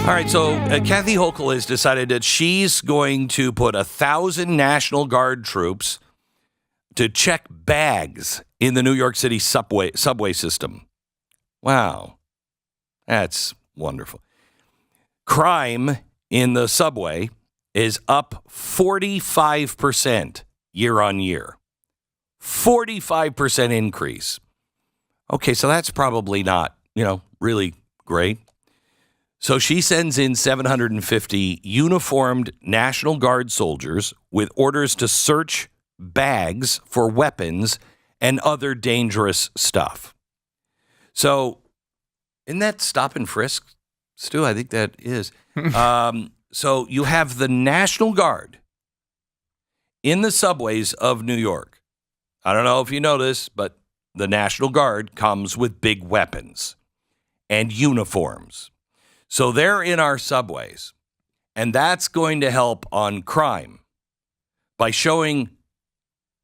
All right, so Kathy Hochul has decided that she's going to put 1,000 National Guard troops to check bags in the New York City subway system. Wow. That's wonderful. Crime in the subway is up 45% year on year. 45% increase. Okay, so that's probably not, really great. So she sends in 750 uniformed National Guard soldiers with orders to search bags for weapons and other dangerous stuff. So, isn't that stop and frisk, Stu? I think that is. So you have the National Guard in the subways of New York. I don't know if you know this, but the National Guard comes with big weapons and uniforms. So they're in our subways, and that's going to help on crime by showing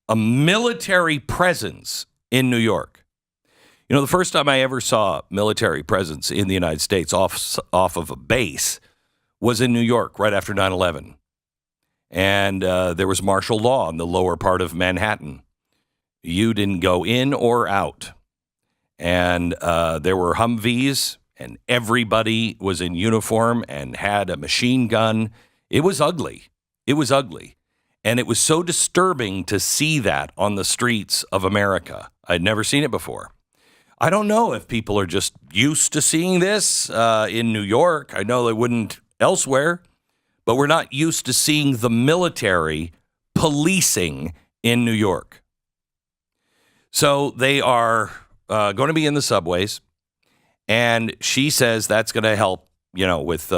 a military presence in New York. The first time I ever saw military presence in the United States off of a base was in New York right after 9/11. And there was martial law in the lower part of Manhattan. You didn't go in or out. And there were Humvees, and everybody was in uniform and had a machine gun. It was ugly. It was ugly. And it was so disturbing to see that on the streets of America. I'd never seen it before. I don't know if people are just used to seeing this in New York. I know they wouldn't elsewhere, but we're not used to seeing the military policing in New York. So they are going to be in the subways. And she says that's going to help, with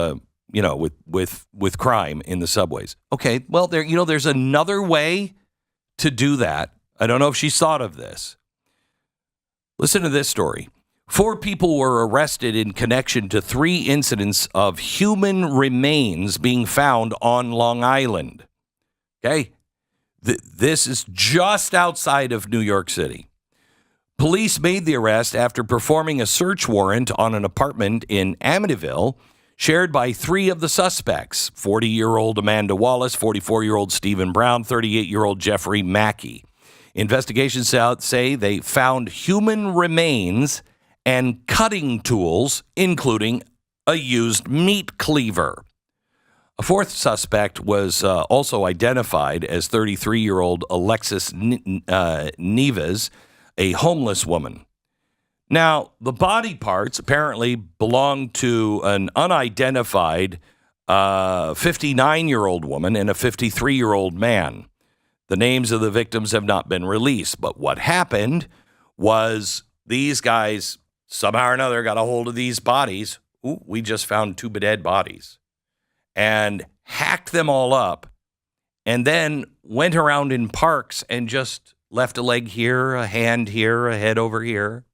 crime in the subways. Okay, well, there's another way to do that. I don't know if she's thought of this. Listen to this story. 4 people were arrested in connection to 3 incidents of human remains being found on Long Island. Okay, this is just outside of New York City. Police made the arrest after performing a search warrant on an apartment in Amityville shared by 3 of the suspects, 40-year-old Amanda Wallace, 44-year-old Stephen Brown, 38-year-old Jeffrey Mackey. Investigations say they found human remains and cutting tools, including a used meat cleaver. A 4th suspect was also identified as 33-year-old Alexis Neves, a homeless woman. Now, the body parts apparently belonged to an unidentified 59-year-old woman and a 53-year-old man. The names of the victims have not been released, but what happened was these guys somehow or another got a hold of these bodies. Ooh, we just found 2 dead bodies. And hacked them all up, and then went around in parks and just left a leg here, a hand here, a head over here.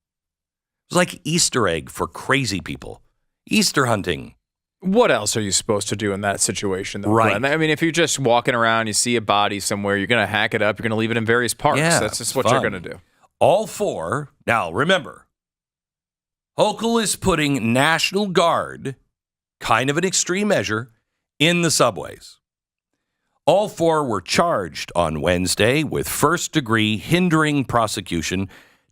It was like Easter egg for crazy people. Easter hunting. What else are you supposed to do in that situation, though, right? Glenn? I mean, if you're just walking around, you see a body somewhere, you're going to hack it up, you're going to leave it in various parks. Yeah, that's just what you're going to do. All 4. Now, remember, Hochul is putting National Guard, kind of an extreme measure, in the subways. All 4 were charged on Wednesday with first-degree hindering prosecution,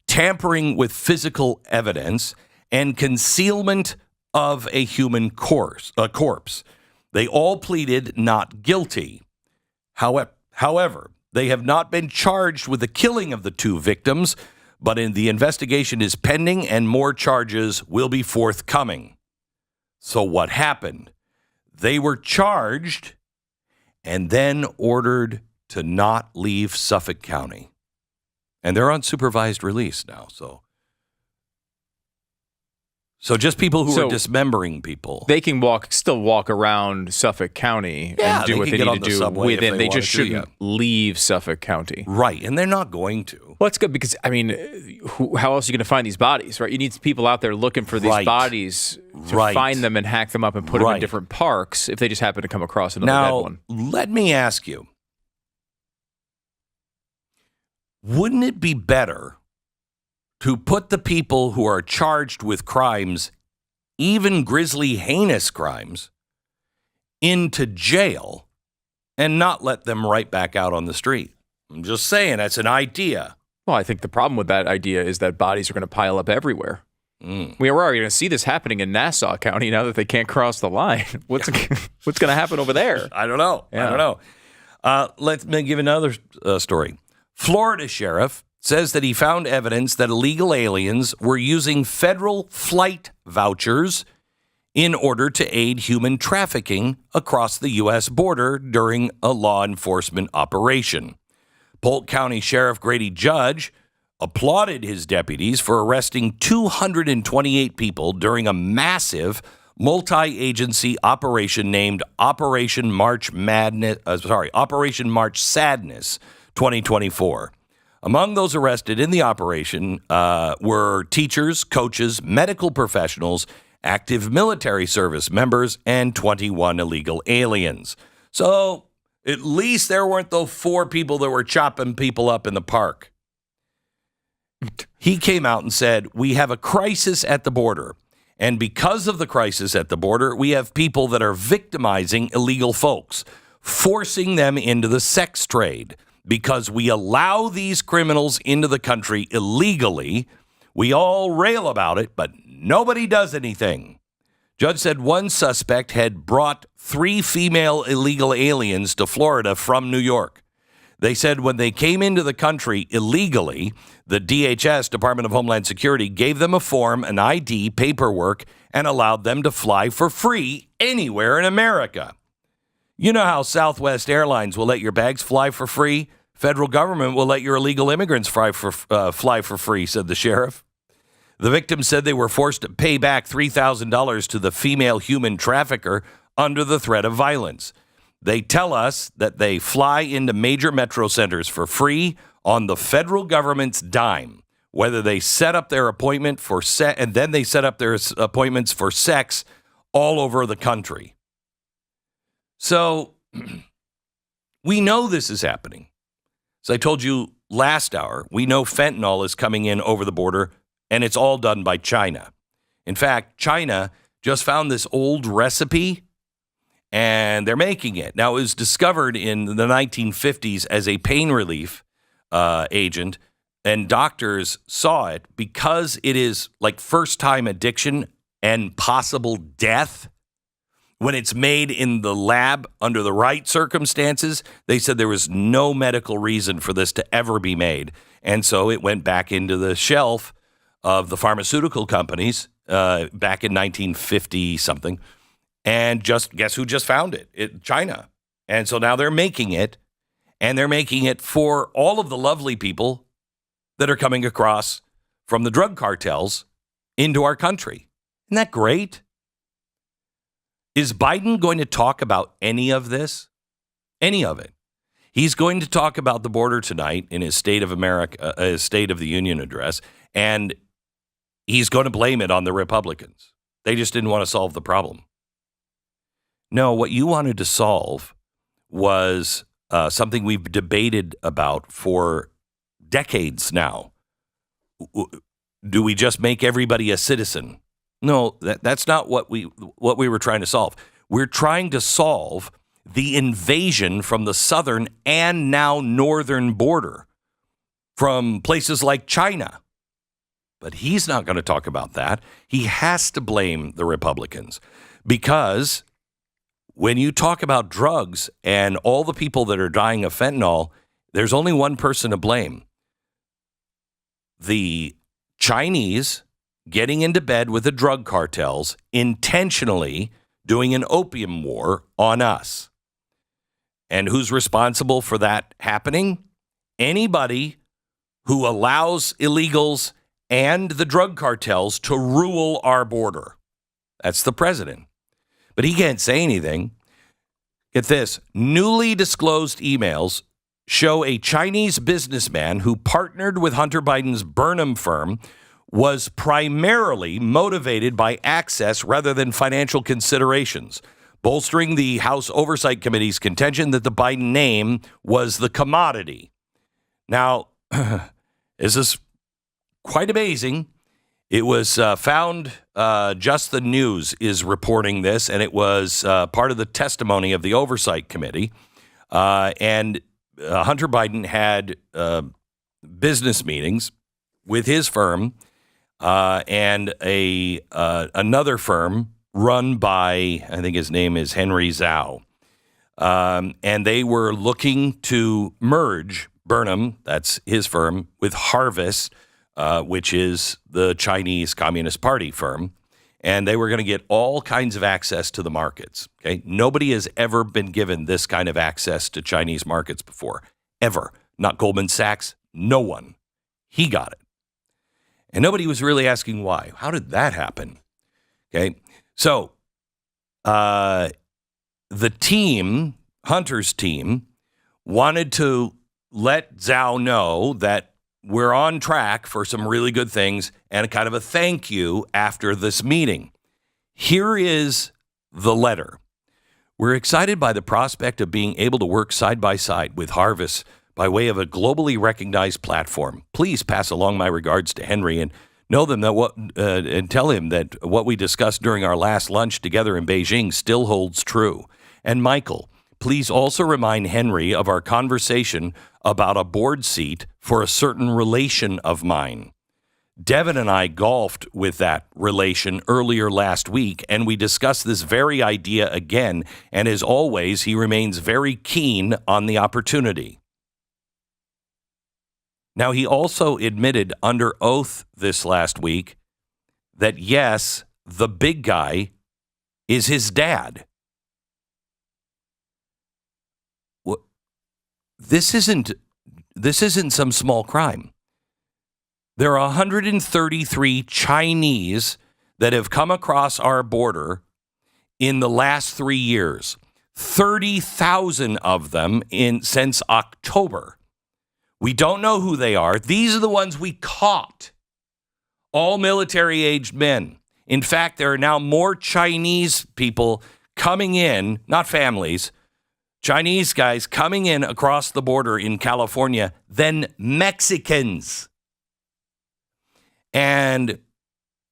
tampering with physical evidence, and concealment of a human corpse. They all pleaded not guilty. However, they have not been charged with the killing of the 2 victims, but the investigation is pending and more charges will be forthcoming. So what happened? They were charged and then ordered to not leave Suffolk County. And they're on supervised release now, so just people who are dismembering people. They can still walk around Suffolk County and do what they need to do within. They just shouldn't leave Suffolk County. Right, and they're not going to. Well, that's good because, I mean, how else are you going to find these bodies, right? You need people out there looking for these bodies to find them and hack them up and put them in different parks if they just happen to come across another dead one. Now, let me ask you, wouldn't it be better to put the people who are charged with crimes even grisly, heinous crimes into jail and not let them right back out on the street. I'm just saying, that's an idea. Well, I think the problem with that idea is that bodies are going to pile up everywhere. We're already going to see this happening in Nassau County now that they can't cross the line. What's going to happen over there? I don't know. Yeah. I don't know. Let me give another story. Florida sheriff says that he found evidence that illegal aliens were using federal flight vouchers in order to aid human trafficking across the U.S. border during a law enforcement operation. Polk County Sheriff Grady Judge applauded his deputies for arresting 228 people during a massive multi-agency operation named Operation March Sadness 2024. Among those arrested in the operation were teachers, coaches, medical professionals, active military service members, and 21 illegal aliens. So at least there weren't those 4 people that were chopping people up in the park. He came out and said, we have a crisis at the border. And because of the crisis at the border, we have people that are victimizing illegal folks, forcing them into the sex trade. Because we allow these criminals into the country illegally, we all rail about it, but nobody does anything. Judge said one suspect had brought 3 female illegal aliens to Florida from New York. They said when they came into the country illegally, the DHS, Department of Homeland Security, gave them a form, an ID, paperwork, and allowed them to fly for free anywhere in America. You know how Southwest Airlines will let your bags fly for free? Federal government will let your illegal immigrants fly for free, said the sheriff. The victim said they were forced to pay back $3,000 to the female human trafficker under the threat of violence. They tell us that they fly into major metro centers for free on the federal government's dime, whether they set up their appointment for and then they set up their appointments for sex all over the country. So we know this is happening. As I told you last hour, we know fentanyl is coming in over the border, and it's all done by China. In fact, China just found this old recipe, and they're making it. Now, it was discovered in the 1950s as a pain relief agent, and doctors saw it because it is like first-time addiction and possible death. When it's made in the lab under the right circumstances, they said there was no medical reason for this to ever be made. And so it went back into the shelf of the pharmaceutical companies back in 1950-something. And just guess who just found it? China. And so now they're making it, and they're making it for all of the lovely people that are coming across from the drug cartels into our country. Isn't that great? Is Biden going to talk about any of this? Any of it? He's going to talk about the border tonight in his State of America, his State of the Union address, and he's going to blame it on the Republicans. They just didn't want to solve the problem. No, what you wanted to solve was something we've debated about for decades now. Do we just make everybody a citizen? No, that's not what we were trying to solve. We're trying to solve the invasion from the southern and now northern border from places like China. But he's not going to talk about that. He has to blame the Republicans because when you talk about drugs and all the people that are dying of fentanyl, there's only one person to blame. The Chinese getting into bed with the drug cartels, intentionally doing an opium war on us. And who's responsible for that happening? Anybody who allows illegals and the drug cartels to rule our border. That's the president. But he can't say anything. Get this. Newly disclosed emails show a Chinese businessman who partnered with Hunter Biden's Burnham firm was primarily motivated by access rather than financial considerations, bolstering the House Oversight Committee's contention that the Biden name was the commodity. Now, this is quite amazing. It was found, Just the News is reporting this, and it was part of the testimony of the Oversight Committee. And Hunter Biden had business meetings with his firm and another firm run by, I think his name is Henry Zhao. And they were looking to merge Burnham, that's his firm, with Harvest, which is the Chinese Communist Party firm. And they were going to get all kinds of access to the markets. Okay, nobody has ever been given this kind of access to Chinese markets before, ever. Not Goldman Sachs, no one. He got it. And nobody was really asking why. How did that happen? Okay, so the team, Hunter's team, wanted to let Zhao know that we're on track for some really good things and a kind of a thank you after this meeting. Here is the letter. We're excited by the prospect of being able to work side by side with Harvest by way of a globally recognized platform. Please pass along my regards to Henry and know them that and tell him that what we discussed during our last lunch together in Beijing still holds true. And Michael, please also remind Henry of our conversation about a board seat for a certain relation of mine. Devin and I golfed with that relation earlier last week, and we discussed this very idea again, and as always, he remains very keen on the opportunity. Now, he also admitted under oath this last week that, yes, the big guy is his dad. This isn't some small crime. There are 133 Chinese that have come across our border in the last 3 years. 30,000 of them since October. We don't know who they are. These are the ones we caught. All military-aged men. In fact, there are now more Chinese people coming in, not families, Chinese guys coming in across the border in California than Mexicans. And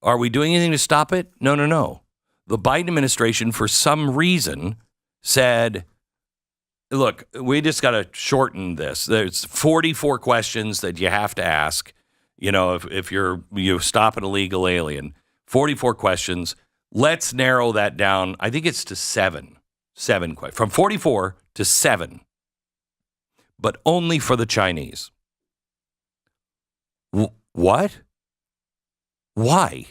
are we doing anything to stop it? No. The Biden administration, for some reason, said, look, we just got to shorten this. There's 44 questions that you have to ask, if you stop an illegal alien. 44 questions. Let's narrow that down. I think it's to 7. 7 questions. From 44 to 7. But only for the Chinese. What? Why?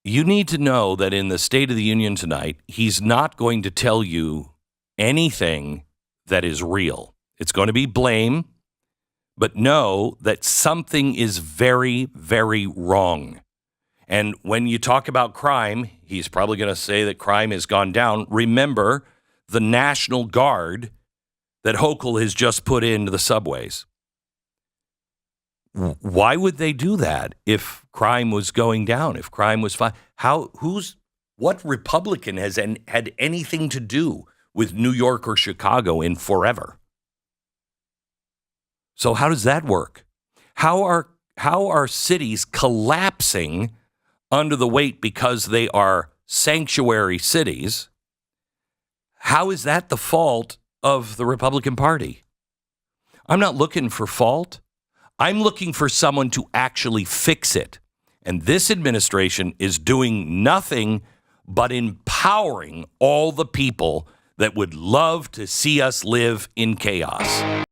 You need to know that in the State of the Union tonight, he's not going to tell you anything that is real. It's going to be blame, but know that something is very, very wrong. And when you talk about crime, he's probably going to say that crime has gone down. Remember the National Guard that Hochul has just put into the subways. Why would they do that if crime was going down, if crime was fine? What Republican has had anything to do with New York or Chicago in forever? So how does that work? How are cities collapsing under the weight because they are sanctuary cities? How is that the fault of the Republican Party? I'm not looking for fault. I'm looking for someone to actually fix it. And this administration is doing nothing but empowering all the people that would love to see us live in chaos.